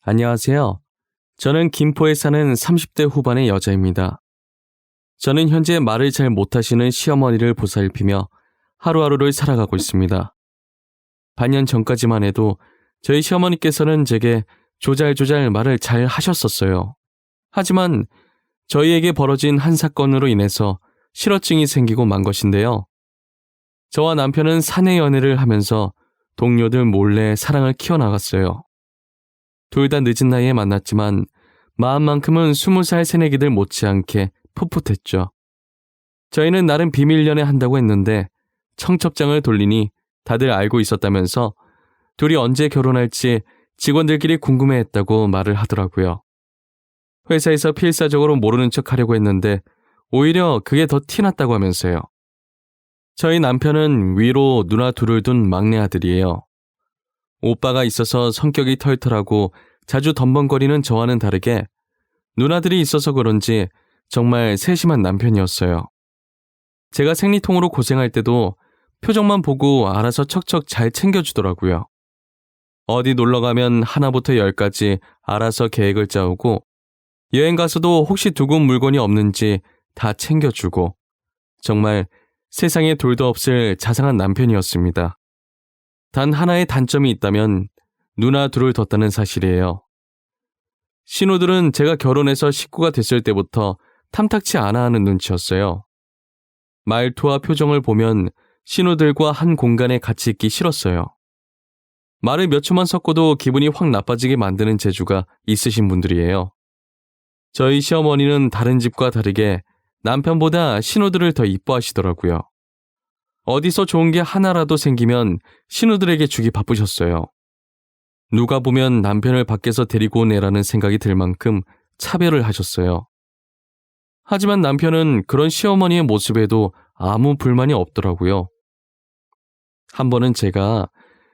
안녕하세요. 저는 김포에 사는 30대 후반의 여자입니다. 저는 현재 말을 잘 못하시는 시어머니를 보살피며 하루하루를 살아가고 있습니다. 반년 전까지만 해도 저희 시어머니께서는 제게 조잘조잘 말을 잘 하셨었어요. 하지만 저희에게 벌어진 한 사건으로 인해서 실어증이 생기고 만 것인데요. 저와 남편은 사내 연애를 하면서 동료들 몰래 사랑을 키워나갔어요. 둘 다 늦은 나이에 만났지만 마음만큼은 20살 새내기들 못지않게 풋풋했죠. 저희는 나름 비밀 연애한다고 했는데 청첩장을 돌리니 다들 알고 있었다면서 둘이 언제 결혼할지 직원들끼리 궁금해했다고 말을 하더라고요. 회사에서 필사적으로 모르는 척 하려고 했는데 오히려 그게 더 티났다고 하면서요. 저희 남편은 위로 누나 둘을 둔 막내 아들이에요. 오빠가 있어서 성격이 털털하고 자주 덤벙거리는 저와는 다르게 누나들이 있어서 그런지 정말 세심한 남편이었어요. 제가 생리통으로 고생할 때도 표정만 보고 알아서 척척 잘 챙겨주더라고요. 어디 놀러가면 하나부터 10까지 알아서 계획을 짜오고 여행 가서도 혹시 두고 온 물건이 없는지 다 챙겨주고 정말 세상에 둘도 없을 자상한 남편이었습니다. 단 하나의 단점이 있다면 누나 둘을 뒀다는 사실이에요. 신우들은 제가 결혼해서 식구가 됐을 때부터 탐탁치 않아 하는 눈치였어요. 말투와 표정을 보면 신우들과 한 공간에 같이 있기 싫었어요. 말을 몇 초만 섞어도 기분이 확 나빠지게 만드는 재주가 있으신 분들이에요. 저희 시어머니는 다른 집과 다르게 남편보다 신우들을 더 이뻐하시더라고요. 어디서 좋은 게 하나라도 생기면 신우들에게 주기 바쁘셨어요. 누가 보면 남편을 밖에서 데리고 오네라는 생각이 들 만큼 차별을 하셨어요. 하지만 남편은 그런 시어머니의 모습에도 아무 불만이 없더라고요. 한 번은 제가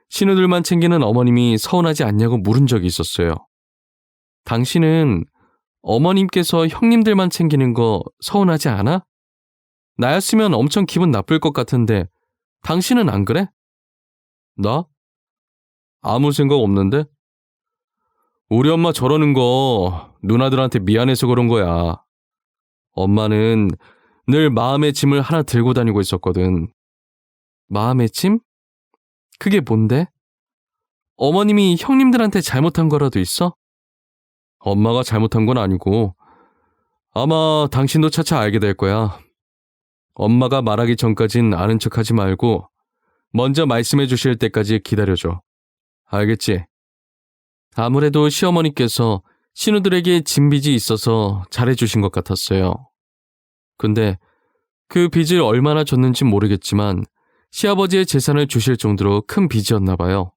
신우들만 챙기는 어머님이 서운하지 않냐고 물은 적이 있었어요. 당신은 어머님께서 형님들만 챙기는 거 서운하지 않아? 나였으면 엄청 기분 나쁠 것 같은데 당신은 안 그래? 나? 아무 생각 없는데? 우리 엄마 저러는 거 누나들한테 미안해서 그런 거야. 엄마는 늘 마음의 짐을 하나 들고 다니고 있었거든. 마음의 짐? 그게 뭔데? 어머님이 형님들한테 잘못한 거라도 있어? 엄마가 잘못한 건 아니고 아마 당신도 차차 알게 될 거야. 엄마가 말하기 전까진 아는 척하지 말고 먼저 말씀해 주실 때까지 기다려줘. 알겠지? 아무래도 시어머니께서 신우들에게 진 빚이 있어서 잘해주신 것 같았어요. 근데 그 빚을 얼마나 졌는지 모르겠지만 시아버지의 재산을 주실 정도로 큰 빚이었나 봐요.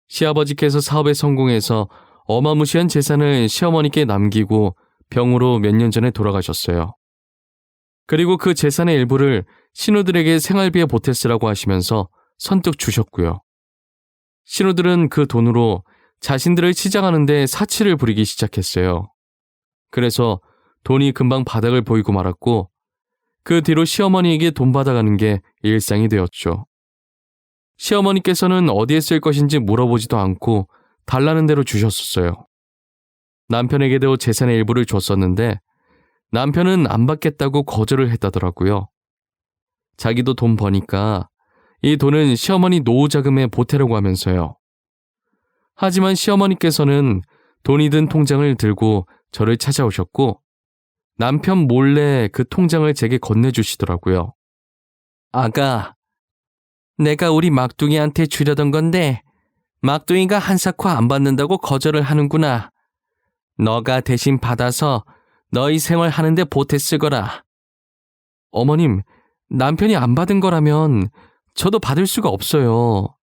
시아버지께서 사업에 성공해서 어마무시한 재산을 시어머니께 남기고 병으로 몇 년 전에 돌아가셨어요. 그리고 그 재산의 일부를 신우들에게 생활비에 보태 쓰라고 하시면서 선뜻 주셨고요. 신우들은 그 돈으로 자신들을 치장하는 데 사치를 부리기 시작했어요. 그래서 돈이 금방 바닥을 보이고 말았고 그 뒤로 시어머니에게 돈 받아가는 게 일상이 되었죠. 시어머니께서는 어디에 쓸 것인지 물어보지도 않고 달라는 대로 주셨었어요. 남편에게도 재산의 일부를 줬었는데 남편은 안 받겠다고 거절을 했다더라고요. 자기도 돈 버니까 이 돈은 시어머니 노후 자금에 보태려고 하면서요. 하지만 시어머니께서는 돈이 든 통장을 들고 저를 찾아오셨고 남편 몰래 그 통장을 제게 건네주시더라고요. 아가, 내가 우리 막둥이한테 주려던 건데 막둥이가 한사코 안 받는다고 거절을 하는구나. 너가 대신 받아서 너희 생활하는데 보태 쓰거라. 어머님, 남편이 안 받은 거라면 저도 받을 수가 없어요.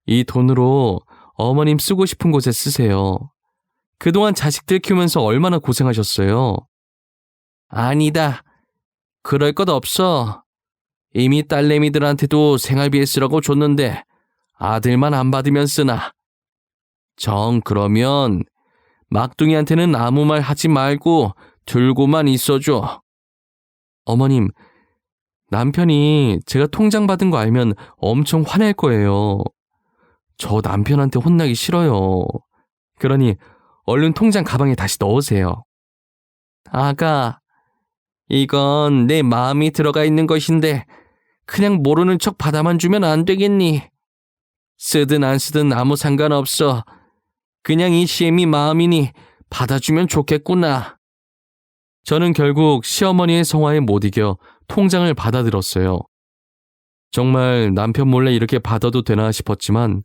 이 돈으로 어머님 쓰고 싶은 곳에 쓰세요. 그동안 자식들 키우면서 얼마나 고생하셨어요. 아니다. 그럴 것 없어. 이미 딸내미들한테도 생활비에 쓰라고 줬는데 아들만 안 받으면 쓰나. 정 그러면 막둥이한테는 아무 말 하지 말고 들고만 있어줘. 어머님, 남편이 제가 통장 받은 거 알면 엄청 화낼 거예요. 저 남편한테 혼나기 싫어요. 그러니 얼른 통장 가방에 다시 넣으세요. 아가, 이건 내 마음이 들어가 있는 것인데 그냥 모르는 척 받아만 주면 안 되겠니? 쓰든 안 쓰든 아무 상관없어. 그냥 이 시엠이 마음이니 받아주면 좋겠구나. 저는 결국 시어머니의 성화에 못 이겨 통장을 받아들었어요. 정말 남편 몰래 이렇게 받아도 되나 싶었지만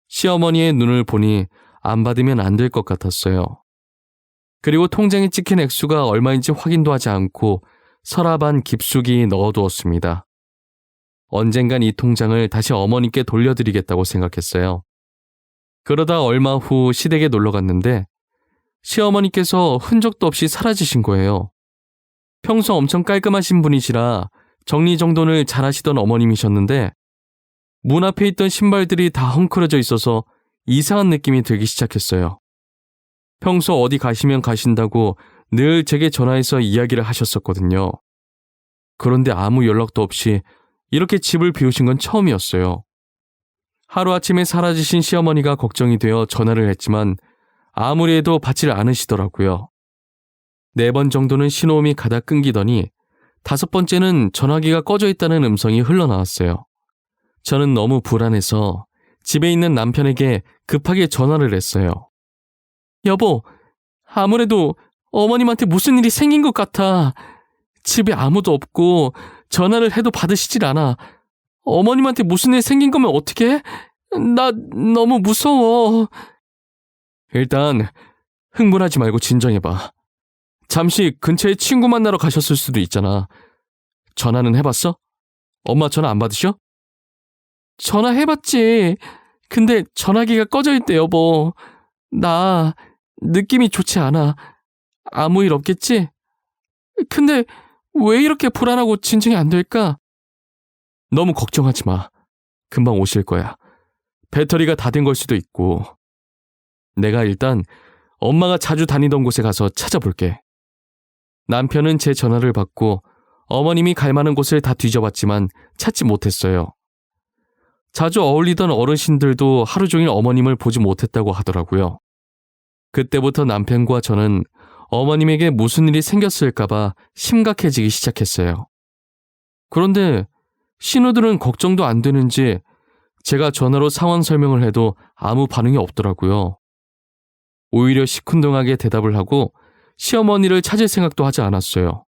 시어머니의 눈을 보니 안 받으면 안 될 것 같았어요. 그리고 통장에 찍힌 액수가 얼마인지 확인도 하지 않고 서랍 안 깊숙이 넣어두었습니다. 언젠간 이 통장을 다시 어머니께 돌려드리겠다고 생각했어요. 그러다 얼마 후 시댁에 놀러 갔는데 시어머니께서 흔적도 없이 사라지신 거예요. 평소 엄청 깔끔하신 분이시라 정리정돈을 잘하시던 어머님이셨는데 문 앞에 있던 신발들이 다 헝클어져 있어서 이상한 느낌이 들기 시작했어요. 평소 어디 가시면 가신다고 늘 제게 전화해서 이야기를 하셨었거든요. 그런데 아무 연락도 없이 이렇게 집을 비우신 건 처음이었어요. 하루아침에 사라지신 시어머니가 걱정이 되어 전화를 했지만 아무리 해도 받지를 않으시더라고요. 4번 정도는 신호음이 가다 끊기더니 5번째는 전화기가 꺼져 있다는 음성이 흘러나왔어요. 저는 너무 불안해서 집에 있는 남편에게 급하게 전화를 했어요. 여보, 아무래도 어머님한테 무슨 일이 생긴 것 같아. 집에 아무도 없고 전화를 해도 받으시질 않아. 어머님한테 무슨 일 생긴 거면 어떡해? 나 너무 무서워. 일단 흥분하지 말고 진정해봐. 잠시 근처에 친구 만나러 가셨을 수도 있잖아. 전화는 해봤어? 엄마 전화 안 받으셔? 전화해봤지. 근데 전화기가 꺼져 있대, 여보. 나 느낌이 좋지 않아. 아무 일 없겠지? 근데 왜 이렇게 불안하고 진정이 안 될까? 너무 걱정하지 마. 금방 오실 거야. 배터리가 다 된 걸 수도 있고. 내가 일단 엄마가 자주 다니던 곳에 가서 찾아볼게. 남편은 제 전화를 받고 어머님이 갈 만한 곳을 다 뒤져봤지만 찾지 못했어요. 자주 어울리던 어르신들도 하루 종일 어머님을 보지 못했다고 하더라고요. 그때부터 남편과 저는 어머님에게 무슨 일이 생겼을까봐 심각해지기 시작했어요. 그런데 신우들은 걱정도 안 되는지 제가 전화로 상황 설명을 해도 아무 반응이 없더라고요. 오히려 시큰둥하게 대답을 하고 시어머니를 찾을 생각도 하지 않았어요.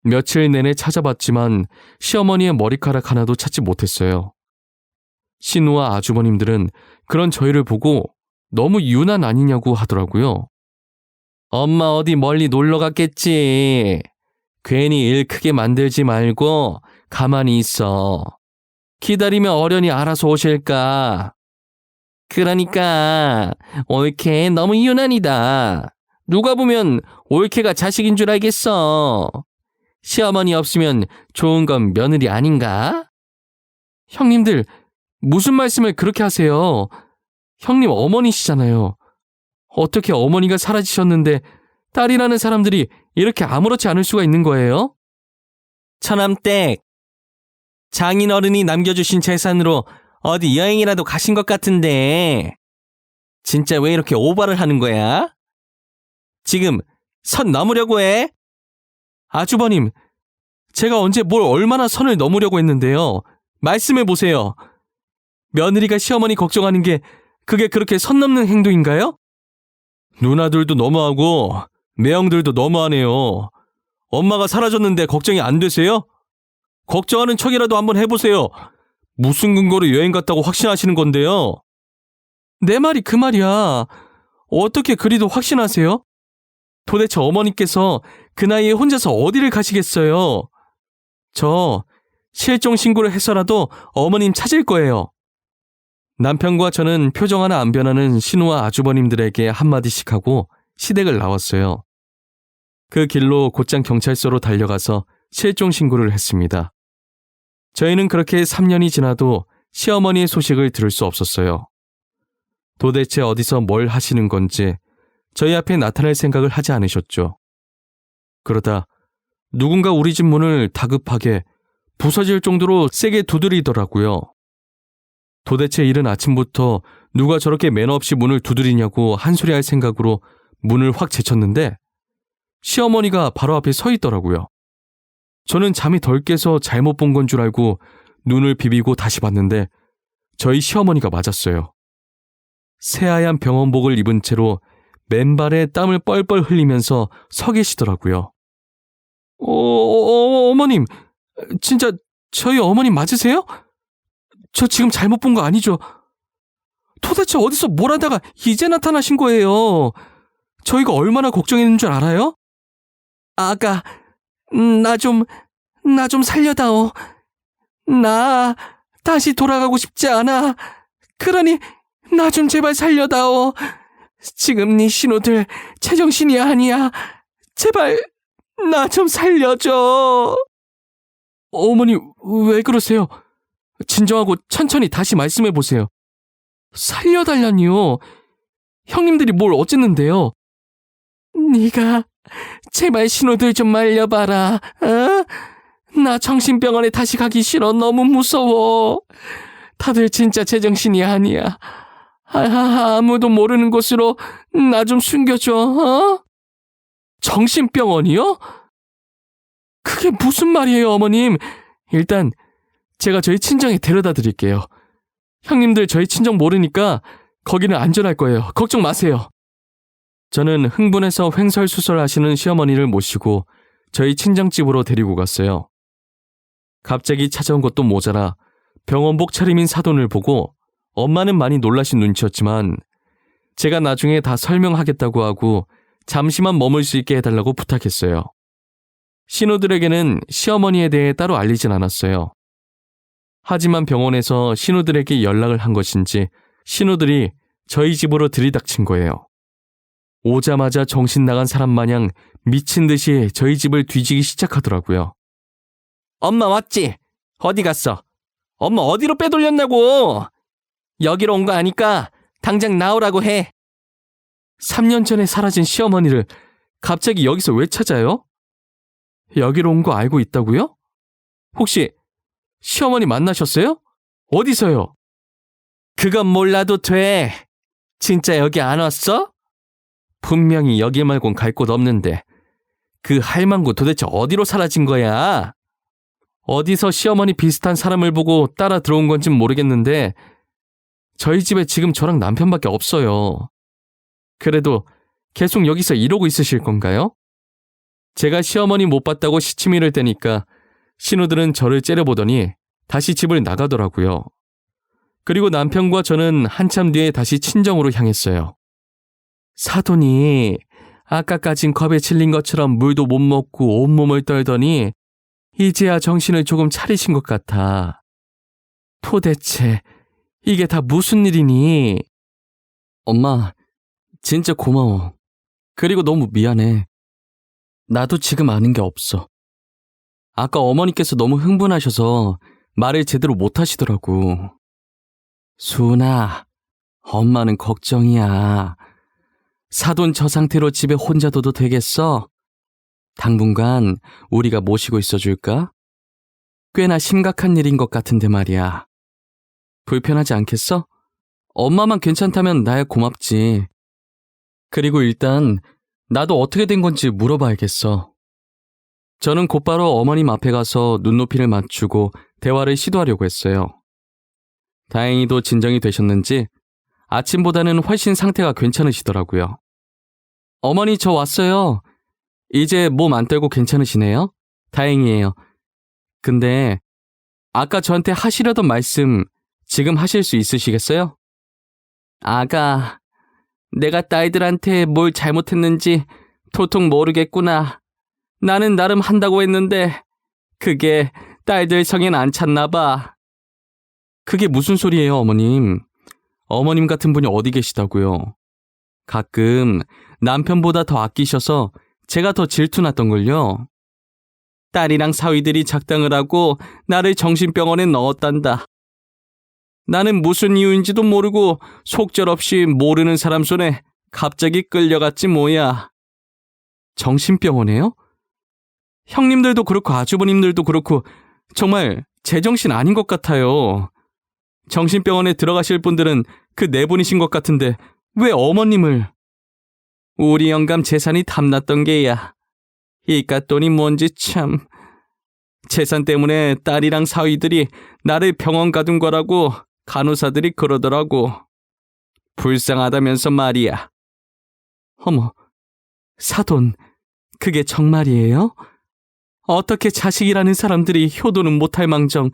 며칠 내내 찾아봤지만 시어머니의 머리카락 하나도 찾지 못했어요. 신우와 아주버님들은 그런 저희를 보고 너무 유난 아니냐고 하더라고요. 엄마 어디 멀리 놀러 갔겠지. 괜히 일 크게 만들지 말고 가만히 있어. 기다리면 어련히 알아서 오실까. 그러니까 올케 너무 유난이다. 누가 보면 올케가 자식인 줄 알겠어. 시어머니 없으면 좋은 건 며느리 아닌가? 형님들, 무슨 말씀을 그렇게 하세요? 형님 어머니시잖아요. 어떻게 어머니가 사라지셨는데 딸이라는 사람들이 이렇게 아무렇지 않을 수가 있는 거예요? 처남댁, 장인어른이 남겨주신 재산으로 어디 여행이라도 가신 것 같은데 진짜 왜 이렇게 오바를 하는 거야? 지금 선 넘으려고 해? 아주버님, 제가 언제 뭘 얼마나 선을 넘으려고 했는데요. 말씀해 보세요. 며느리가 시어머니 걱정하는 게 그게 그렇게 선 넘는 행동인가요? 누나들도 너무하고 매형들도 너무하네요. 엄마가 사라졌는데 걱정이 안 되세요? 걱정하는 척이라도 한번 해보세요. 무슨 근거로 여행 갔다고 확신하시는 건데요? 내 말이 그 말이야. 어떻게 그리도 확신하세요? 도대체 어머니께서 그 나이에 혼자서 어디를 가시겠어요? 저 실종 신고를 해서라도 어머님 찾을 거예요. 남편과 저는 표정 하나 안 변하는 신우와 아주버님들에게 한마디씩 하고 시댁을 나왔어요. 그 길로 곧장 경찰서로 달려가서 실종 신고를 했습니다. 저희는 그렇게 3년이 지나도 시어머니의 소식을 들을 수 없었어요. 도대체 어디서 뭘 하시는 건지 저희 앞에 나타날 생각을 하지 않으셨죠. 그러다 누군가 우리 집 문을 다급하게 부서질 정도로 세게 두드리더라고요. 도대체 이른 아침부터 누가 저렇게 매너 없이 문을 두드리냐고 한 소리 할 생각으로 문을 확 제쳤는데 시어머니가 바로 앞에 서 있더라고요. 저는 잠이 덜 깨서 잘못 본 건 줄 알고 눈을 비비고 다시 봤는데 저희 시어머니가 맞았어요. 새하얀 병원복을 입은 채로 맨발에 땀을 뻘뻘 흘리면서 서 계시더라고요. 어머님, 진짜 저희 어머님 맞으세요? 저 지금 잘못 본 거 아니죠? 도대체 어디서 뭘 하다가 이제 나타나신 거예요? 저희가 얼마나 걱정했는 줄 알아요? 아가, 나 좀 살려다오. 나 다시 돌아가고 싶지 않아. 그러니 나 좀 제발 살려다오. 지금 네 신호들 제정신이 아니야. 제발 나 좀 살려줘. 어머니, 왜 그러세요? 진정하고 천천히 다시 말씀해 보세요. 살려달라니요. 형님들이 뭘 어쨌는데요? 네가 제발 신호들 좀 말려봐라. 어? 나 정신병원에 다시 가기 싫어. 너무 무서워. 다들 진짜 제정신이 아니야. 아무도 모르는 곳으로 나 좀 숨겨줘. 어? 정신병원이요? 그게 무슨 말이에요, 어머님? 일단 제가 저희 친정에 데려다 드릴게요. 형님들 저희 친정 모르니까 거기는 안전할 거예요. 걱정 마세요. 저는 흥분해서 횡설수설하시는 시어머니를 모시고 저희 친정집으로 데리고 갔어요. 갑자기 찾아온 것도 모자라 병원복 차림인 사돈을 보고 엄마는 많이 놀라신 눈치였지만 제가 나중에 다 설명하겠다고 하고 잠시만 머물 수 있게 해달라고 부탁했어요. 신우들에게는 시어머니에 대해 따로 알리진 않았어요. 하지만 병원에서 신우들에게 연락을 한 것인지 신우들이 저희 집으로 들이닥친 거예요. 오자마자 정신 나간 사람 마냥 미친 듯이 저희 집을 뒤지기 시작하더라고요. 엄마 왔지? 어디 갔어? 엄마 어디로 빼돌렸냐고! 여기로 온 거 아니까 당장 나오라고 해. 3년 전에 사라진 시어머니를 갑자기 여기서 왜 찾아요? 여기로 온 거 알고 있다고요? 혹시 시어머니 만나셨어요? 어디서요? 그건 몰라도 돼. 진짜 여기 안 왔어? 분명히 여기 말곤 갈 곳 없는데 그 할망구 도대체 어디로 사라진 거야? 어디서 시어머니 비슷한 사람을 보고 따라 들어온 건진 모르겠는데 저희 집에 지금 저랑 남편밖에 없어요. 그래도 계속 여기서 이러고 있으실 건가요? 제가 시어머니 못 봤다고 시치미를 떼니까 신우들은 저를 째려보더니 다시 집을 나가더라고요. 그리고 남편과 저는 한참 뒤에 다시 친정으로 향했어요. 사돈이 아까까진 겁에 질린 것처럼 물도 못 먹고 온몸을 떨더니 이제야 정신을 조금 차리신 것 같아. 도대체 이게 다 무슨 일이니? 엄마, 진짜 고마워. 그리고 너무 미안해. 나도 지금 아는 게 없어. 아까 어머니께서 너무 흥분하셔서 말을 제대로 못 하시더라고. 수은아, 엄마는 걱정이야. 사돈 저 상태로 집에 혼자 둬도 되겠어? 당분간 우리가 모시고 있어줄까? 꽤나 심각한 일인 것 같은데 말이야. 불편하지 않겠어? 엄마만 괜찮다면 나야 고맙지. 그리고 일단 나도 어떻게 된 건지 물어봐야겠어. 저는 곧바로 어머님 앞에 가서 눈높이를 맞추고 대화를 시도하려고 했어요. 다행히도 진정이 되셨는지 아침보다는 훨씬 상태가 괜찮으시더라고요. 어머니, 저 왔어요. 이제 몸 안 떨고 괜찮으시네요? 다행이에요. 근데 아까 저한테 하시려던 말씀 지금 하실 수 있으시겠어요? 아가, 내가 딸들한테 뭘 잘못했는지 도통 모르겠구나. 나는 나름 한다고 했는데 그게 딸들 성엔 안 찼나 봐. 그게 무슨 소리예요, 어머님? 어머님 같은 분이 어디 계시다고요? 가끔 남편보다 더 아끼셔서 제가 더 질투났던걸요. 딸이랑 사위들이 작당을 하고 나를 정신병원에 넣었단다. 나는 무슨 이유인지도 모르고 속절없이 모르는 사람 손에 갑자기 끌려갔지 뭐야. 정신병원에요? 형님들도 그렇고 아주버님들도 그렇고 정말 제정신 아닌 것 같아요. 정신병원에 들어가실 분들은 그 네 분이신 것 같은데 왜 어머님을? 우리 영감 재산이 탐났던 게야. 이깟 돈이 뭔지 참. 재산 때문에 딸이랑 사위들이 나를 병원 가둔 거라고 간호사들이 그러더라고. 불쌍하다면서 말이야. 어머, 사돈, 그게 정말이에요? 어떻게 자식이라는 사람들이 효도는 못할 망정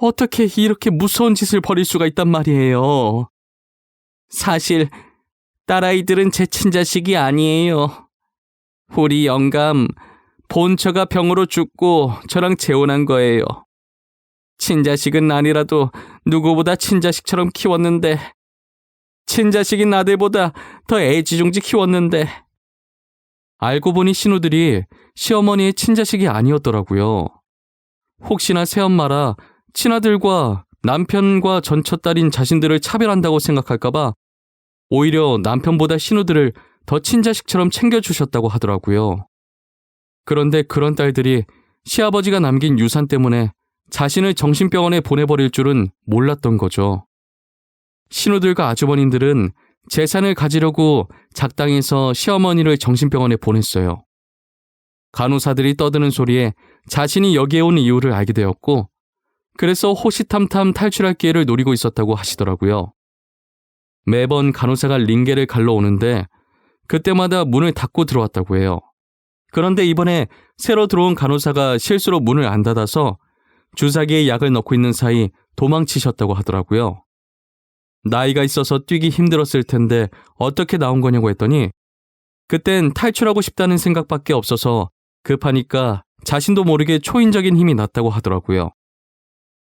어떻게 이렇게 무서운 짓을 벌일 수가 있단 말이에요. 사실 딸아이들은 제 친자식이 아니에요. 우리 영감 본처가 병으로 죽고 저랑 재혼한 거예요. 친자식은 아니라도 누구보다 친자식처럼 키웠는데 친자식인 아들보다 더 애지중지 키웠는데 알고 보니 신우들이 시어머니의 친자식이 아니었더라고요. 혹시나 새엄마라 친아들과 남편과 전처딸인 자신들을 차별한다고 생각할까봐 오히려 남편보다 신우들을 더 친자식처럼 챙겨주셨다고 하더라고요. 그런데 그런 딸들이 시아버지가 남긴 유산 때문에 자신을 정신병원에 보내버릴 줄은 몰랐던 거죠. 신우들과 아주버님들은 재산을 가지려고 작당해서 시어머니를 정신병원에 보냈어요. 간호사들이 떠드는 소리에 자신이 여기에 온 이유를 알게 되었고 그래서 호시탐탐 탈출할 기회를 노리고 있었다고 하시더라고요. 매번 간호사가 링게를 갈러 오는데 그때마다 문을 닫고 들어왔다고 해요. 그런데 이번에 새로 들어온 간호사가 실수로 문을 안 닫아서 주사기에 약을 넣고 있는 사이 도망치셨다고 하더라고요. 나이가 있어서 뛰기 힘들었을 텐데 어떻게 나온 거냐고 했더니 그땐 탈출하고 싶다는 생각밖에 없어서 급하니까 자신도 모르게 초인적인 힘이 났다고 하더라고요.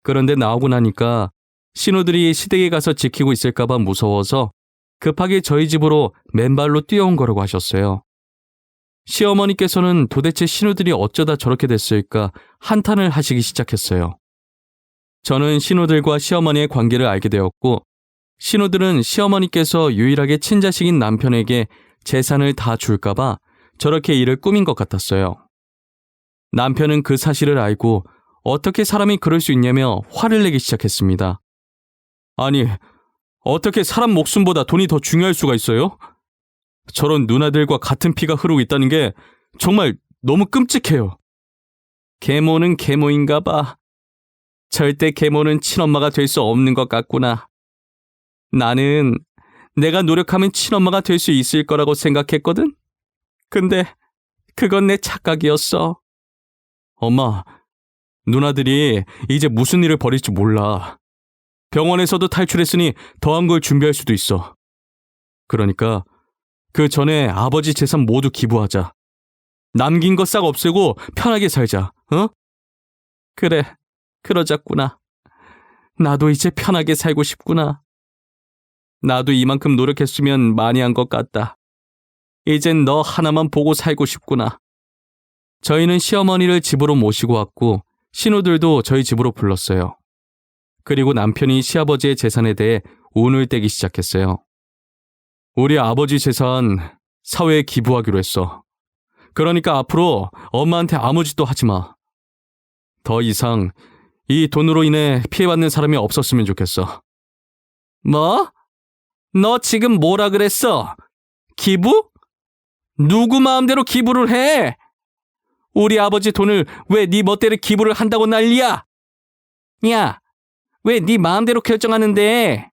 그런데 나오고 나니까 신우들이 시댁에 가서 지키고 있을까봐 무서워서 급하게 저희 집으로 맨발로 뛰어온 거라고 하셨어요. 시어머니께서는 도대체 신우들이 어쩌다 저렇게 됐을까 한탄을 하시기 시작했어요. 저는 신우들과 시어머니의 관계를 알게 되었고 신우들은 시어머니께서 유일하게 친자식인 남편에게 재산을 다 줄까봐 저렇게 일을 꾸민 것 같았어요. 남편은 그 사실을 알고 어떻게 사람이 그럴 수 있냐며 화를 내기 시작했습니다. 아니, 어떻게 사람 목숨보다 돈이 더 중요할 수가 있어요? 저런 누나들과 같은 피가 흐르고 있다는 게 정말 너무 끔찍해요. 계모는 계모인가 봐. 절대 계모는 친엄마가 될 수 없는 것 같구나. 나는 내가 노력하면 친엄마가 될 수 있을 거라고 생각했거든? 근데 그건 내 착각이었어. 엄마, 누나들이 이제 무슨 일을 벌일지 몰라. 병원에서도 탈출했으니 더한 걸 준비할 수도 있어. 그러니까 그 전에 아버지 재산 모두 기부하자. 남긴 거 싹 없애고 편하게 살자, 어? 그래, 그러자꾸나. 나도 이제 편하게 살고 싶구나. 나도 이만큼 노력했으면 많이 한 것 같다. 이젠 너 하나만 보고 살고 싶구나. 저희는 시어머니를 집으로 모시고 왔고 신우들도 저희 집으로 불렀어요. 그리고 남편이 시아버지의 재산에 대해 운을 떼기 시작했어요. 우리 아버지 재산 사회에 기부하기로 했어. 그러니까 앞으로 엄마한테 아무 짓도 하지 마. 더 이상 이 돈으로 인해 피해받는 사람이 없었으면 좋겠어. 뭐? 너 지금 뭐라 그랬어? 기부? 누구 마음대로 기부를 해? 우리 아버지 돈을 왜 네 멋대로 기부를 한다고 난리야? 야, 왜 네 마음대로 결정하는데?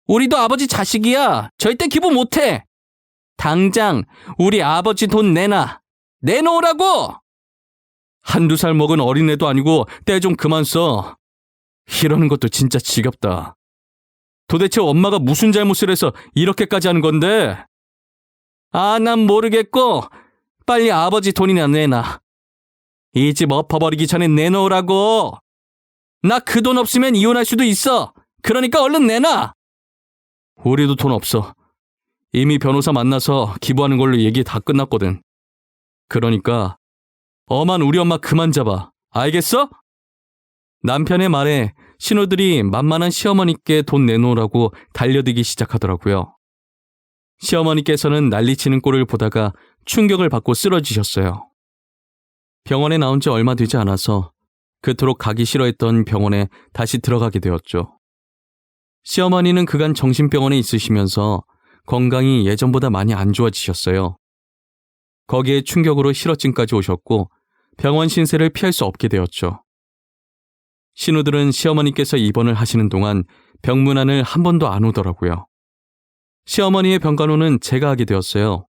우리도 아버지 자식이야. 절대 기부 못해. 당장 우리 아버지 돈 내놔. 내놓으라고! 한두 살 먹은 어린애도 아니고 때 좀 그만 써. 이러는 것도 진짜 지겹다. 도대체 엄마가 무슨 잘못을 해서 이렇게까지 하는 건데? 아, 난 모르겠고 빨리 아버지 돈이나 내놔. 이 집 엎어버리기 전에 내놓으라고. 나 그 돈 없으면 이혼할 수도 있어. 그러니까 얼른 내놔. 우리도 돈 없어. 이미 변호사 만나서 기부하는 걸로 얘기 다 끝났거든. 그러니까 엄한 우리 엄마 그만 잡아. 알겠어? 남편의 말에 신우들이 만만한 시어머니께 돈 내놓으라고 달려들기 시작하더라고요. 시어머니께서는 난리치는 꼴을 보다가 충격을 받고 쓰러지셨어요. 병원에 나온 지 얼마 되지 않아서 그토록 가기 싫어했던 병원에 다시 들어가게 되었죠. 시어머니는 그간 정신병원에 있으시면서 건강이 예전보다 많이 안 좋아지셨어요. 거기에 충격으로 실어증까지 오셨고 병원 신세를 피할 수 없게 되었죠. 신우들은 시어머니께서 입원을 하시는 동안 병문안을 한 번도 안 오더라고요. 시어머니의 병간호는 제가 하게 되었어요.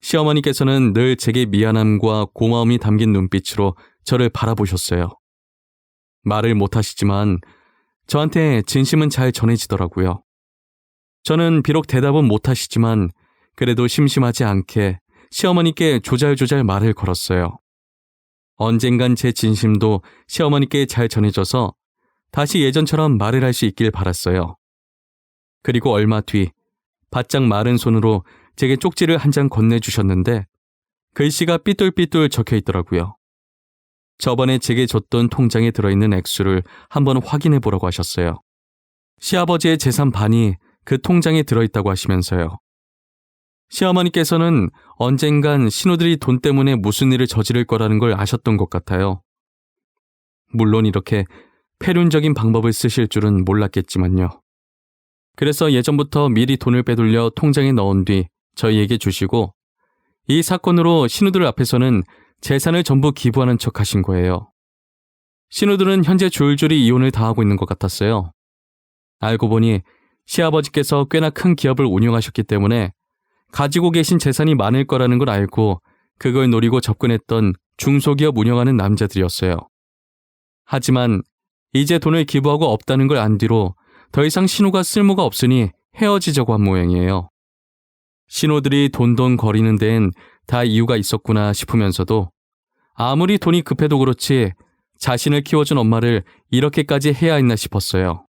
시어머니께서는 늘 제게 미안함과 고마움이 담긴 눈빛으로 저를 바라보셨어요. 말을 못하시지만 저한테 진심은 잘 전해지더라고요. 저는 비록 대답은 못하시지만 그래도 심심하지 않게 시어머니께 조잘조잘 말을 걸었어요. 언젠간 제 진심도 시어머니께 잘 전해져서 다시 예전처럼 말을 할 수 있길 바랐어요. 그리고 얼마 뒤 바짝 마른 손으로 제게 쪽지를 한 장 건네주셨는데 글씨가 삐뚤삐뚤 적혀 있더라고요. 저번에 제게 줬던 통장에 들어있는 액수를 한번 확인해 보라고 하셨어요. 시아버지의 재산 반이 그 통장에 들어있다고 하시면서요. 시어머니께서는 언젠간 신우들이 돈 때문에 무슨 일을 저지를 거라는 걸 아셨던 것 같아요. 물론 이렇게 패륜적인 방법을 쓰실 줄은 몰랐겠지만요. 그래서 예전부터 미리 돈을 빼돌려 통장에 넣은 뒤 저희에게 주시고 이 사건으로 신우들 앞에서는 재산을 전부 기부하는 척 하신 거예요. 신우들은 현재 줄줄이 이혼을 당하고 있는 것 같았어요. 알고 보니 시아버지께서 꽤나 큰 기업을 운영하셨기 때문에 가지고 계신 재산이 많을 거라는 걸 알고 그걸 노리고 접근했던 중소기업 운영하는 남자들이었어요. 하지만 이제 돈을 기부하고 없다는 걸 안 뒤로 더 이상 신우가 쓸모가 없으니 헤어지자고 한 모양이에요. 신우들이 돈돈 거리는 데엔 다 이유가 있었구나 싶으면서도 아무리 돈이 급해도 그렇지 자신을 키워준 엄마를 이렇게까지 해야 했나 싶었어요.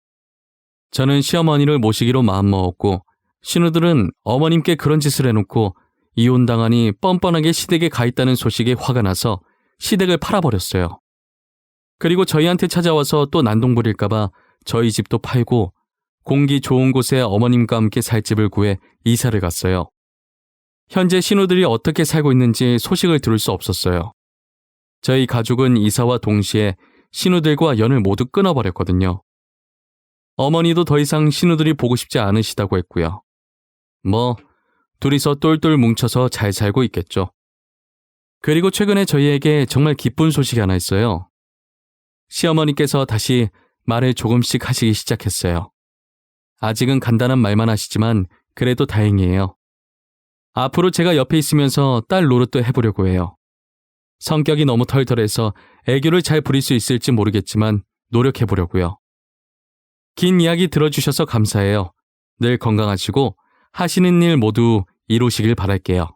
저는 시어머니를 모시기로 마음먹었고 신우들은 어머님께 그런 짓을 해놓고 이혼당하니 뻔뻔하게 시댁에 가 있다는 소식에 화가 나서 시댁을 팔아버렸어요. 그리고 저희한테 찾아와서 또 난동 부릴까봐 저희 집도 팔고 공기 좋은 곳에 어머님과 함께 살 집을 구해 이사를 갔어요. 현재 신우들이 어떻게 살고 있는지 소식을 들을 수 없었어요. 저희 가족은 이사와 동시에 신우들과 연을 모두 끊어버렸거든요. 어머니도 더 이상 신우들이 보고 싶지 않으시다고 했고요. 둘이서 똘똘 뭉쳐서 잘 살고 있겠죠. 그리고 최근에 저희에게 정말 기쁜 소식이 하나 있어요. 시어머니께서 다시 말을 조금씩 하시기 시작했어요. 아직은 간단한 말만 하시지만 그래도 다행이에요. 앞으로 제가 옆에 있으면서 딸 노릇도 해보려고 해요. 성격이 너무 털털해서 애교를 잘 부릴 수 있을지 모르겠지만 노력해보려고요. 긴 이야기 들어주셔서 감사해요. 늘 건강하시고 하시는 일 모두 이루시길 바랄게요.